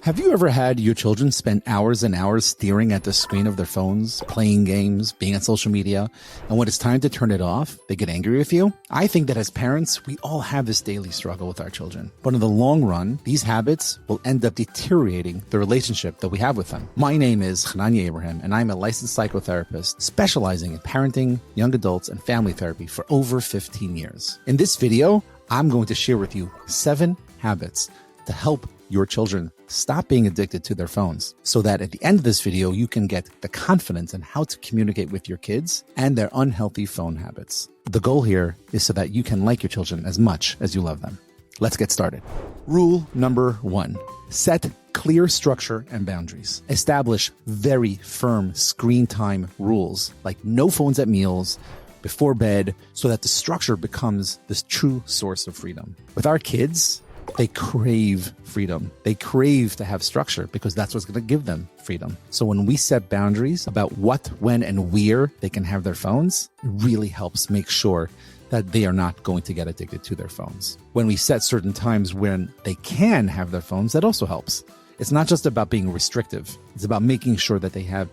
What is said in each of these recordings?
Have you ever had your children spend hours and hours staring at the screen of their phones, playing games, being on social media, and when it's time to turn it off, they get angry with you? I think that as parents, we all have this daily struggle with our children. But in the long run, these habits will end up deteriorating the relationship that we have with them. My name is Chananya Abraham, and I'm a licensed psychotherapist specializing in parenting, young adults, and family therapy for over 15 years. In this video, I'm going to share with you 7 habits to help your children stop being addicted to their phones, so that at the end of this video, you can get the confidence in how to communicate with your kids and their unhealthy phone habits. The goal here is so that you can like your children as much as you love them. Let's get started. Rule number 1, set clear structure and boundaries. Establish very firm screen time rules, like no phones at meals, before bed, so that the structure becomes this true source of freedom. With our kids, they crave freedom. They crave to have structure because that's what's going to give them freedom. So when we set boundaries about what, when, and where they can have their phones, it really helps make sure that they are not going to get addicted to their phones. When we set certain times when they can have their phones, that also helps. It's not just about being restrictive. It's about making sure that they have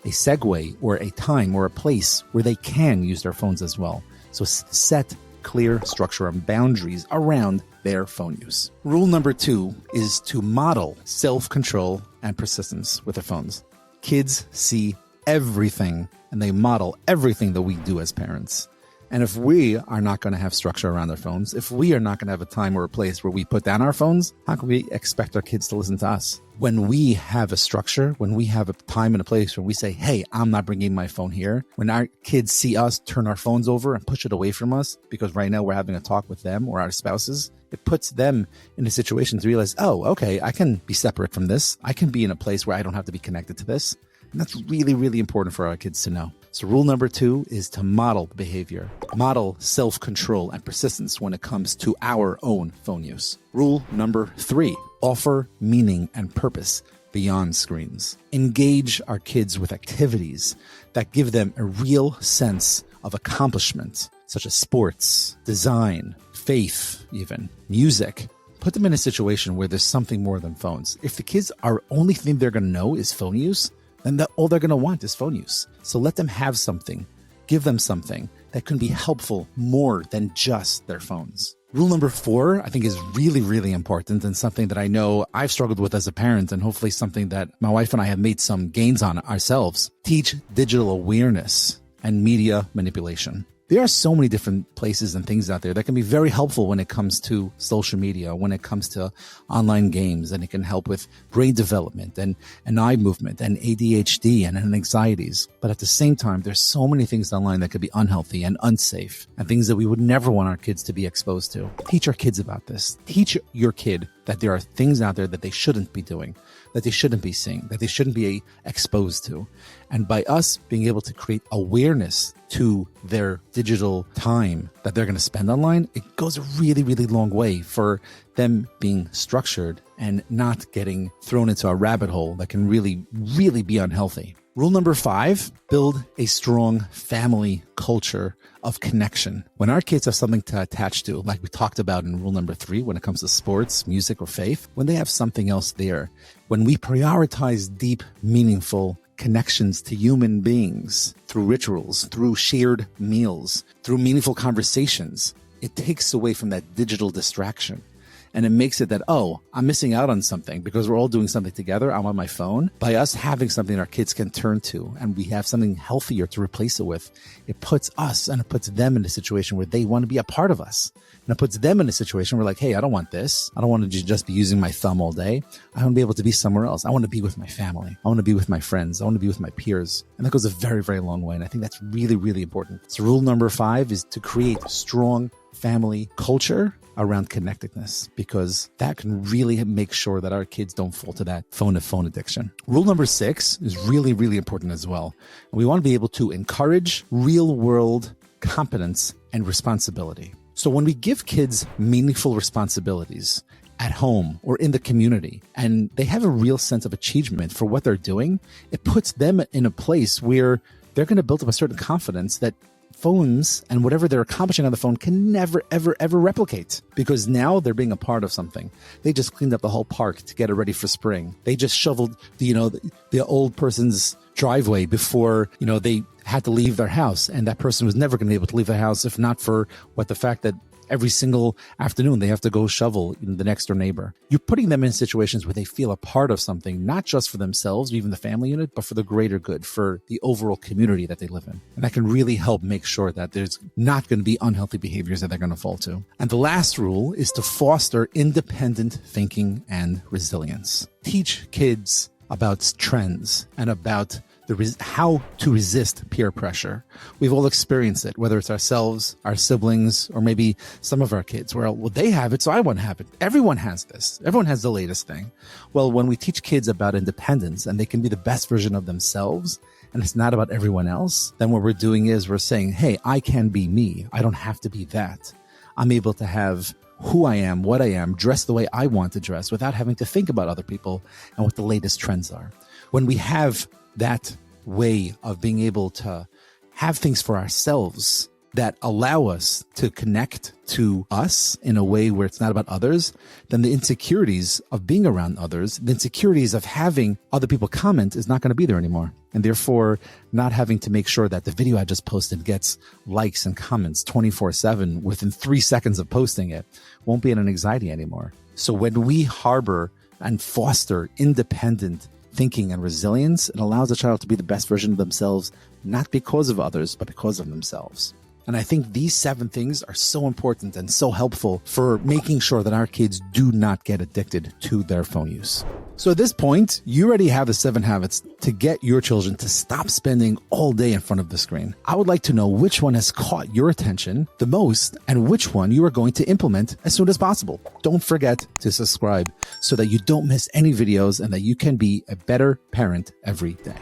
a segue or a time or a place where they can use their phones as well. So set clear structure and boundaries around their phone use. Rule number 2 is to model self-control and persistence with their phones. Kids see everything and they model everything that we do as parents. And if we are not going to have structure around our phones, if we are not going to have a time or a place where we put down our phones, how can we expect our kids to listen to us? When we have a structure, when we have a time and a place where we say, hey, I'm not bringing my phone here, when our kids see us turn our phones over and push it away from us, because right now we're having a talk with them or our spouses, it puts them in a situation to realize, oh, okay, I can be separate from this. I can be in a place where I don't have to be connected to this. And that's really, really important for our kids to know. So rule number 2 is to model behavior, model self-control and persistence when it comes to our own phone use. Rule number 3, offer meaning and purpose beyond screens. Engage our kids with activities that give them a real sense of accomplishment, such as sports, design, faith, even music. Put them in a situation where there's something more than phones. If the kids are only thing they're going to know is phone use, then all they're going to want is phone use. So let them have something, give them something that can be helpful more than just their phones. Rule number 4, I think, is really, really important and something that I know I've struggled with as a parent, and hopefully something that my wife and I have made some gains on ourselves. Teach digital awareness and media manipulation. There are so many different places and things out there that can be very helpful when it comes to social media, when it comes to online games, and it can help with brain development and eye movement and ADHD and anxieties. But at the same time, there's so many things online that could be unhealthy and unsafe and things that we would never want our kids to be exposed to. Teach our kids about this. Teach your kid that there are things out there that they shouldn't be doing, that they shouldn't be seeing, that they shouldn't be exposed to. And by us being able to create awareness to their digital time that they're going to spend online, it goes a really, really long way for them being structured and not getting thrown into a rabbit hole that can really, really be unhealthy. Rule number 5, build a strong family culture of connection. When our kids have something to attach to, like we talked about in rule number 3, when it comes to sports, music, or faith, when they have something else there, when we prioritize deep, meaningful connections to human beings through rituals, through shared meals, through meaningful conversations, it takes away from that digital distraction. And it makes it that, oh, I'm missing out on something because we're all doing something together. I'm on my phone. By us having something our kids can turn to and we have something healthier to replace it with, it puts us and it puts them in a situation where they want to be a part of us. And it puts them in a situation where like, hey, I don't want this. I don't want to just be using my thumb all day. I want to be able to be somewhere else. I want to be with my family. I want to be with my friends. I want to be with my peers. And that goes a very, very long way. And I think that's really, really important. So rule number 5 is to create strong family culture around connectedness, because that can really make sure that our kids don't fall to that phone-to-phone addiction. Rule number 6 is really, really important as well. We want to be able to encourage real-world competence and responsibility. So when we give kids meaningful responsibilities at home or in the community, and they have a real sense of achievement for what they're doing, it puts them in a place where they're going to build up a certain confidence that phones and whatever they're accomplishing on the phone can never, ever, ever replicate, because now they're being a part of something. They just cleaned up the whole park to get it ready for spring. They just shoveled the old person's driveway before, they had to leave their house. And that person was never going to be able to leave their house if not for the fact that every single afternoon they have to go shovel the next door neighbor. You're putting them in situations where they feel a part of something, not just for themselves, even the family unit, but for the greater good, for the overall community that they live in. And that can really help make sure that there's not going to be unhealthy behaviors that they're going to fall to. And the last rule is to foster independent thinking and resilience. Teach kids about trends and about how to resist peer pressure. We've all experienced it, whether it's ourselves, our siblings, or maybe some of our kids, where, well, they have it, so I want to have it. Everyone has this. Everyone has the latest thing. Well, when we teach kids about independence and they can be the best version of themselves, and it's not about everyone else, then what we're doing is we're saying, hey, I can be me. I don't have to be that. I'm able to have who I am, what I am, dress the way I want to dress without having to think about other people and what the latest trends are. When we have that way of being able to have things for ourselves that allow us to connect to us in a way where it's not about others, then the insecurities of being around others, the insecurities of having other people comment is not going to be there anymore. And therefore, not having to make sure that the video I just posted gets likes and comments 24/7 within 3 seconds of posting it won't be an anxiety anymore. So when we harbor and foster independent thinking and resilience, it allows a child to be the best version of themselves, not because of others, but because of themselves. And I think these 7 things are so important and so helpful for making sure that our kids do not get addicted to their phone use. So at this point, you already have the 7 habits to get your children to stop spending all day in front of the screen. I would like to know which one has caught your attention the most and which one you are going to implement as soon as possible. Don't forget to subscribe so that you don't miss any videos and that you can be a better parent every day.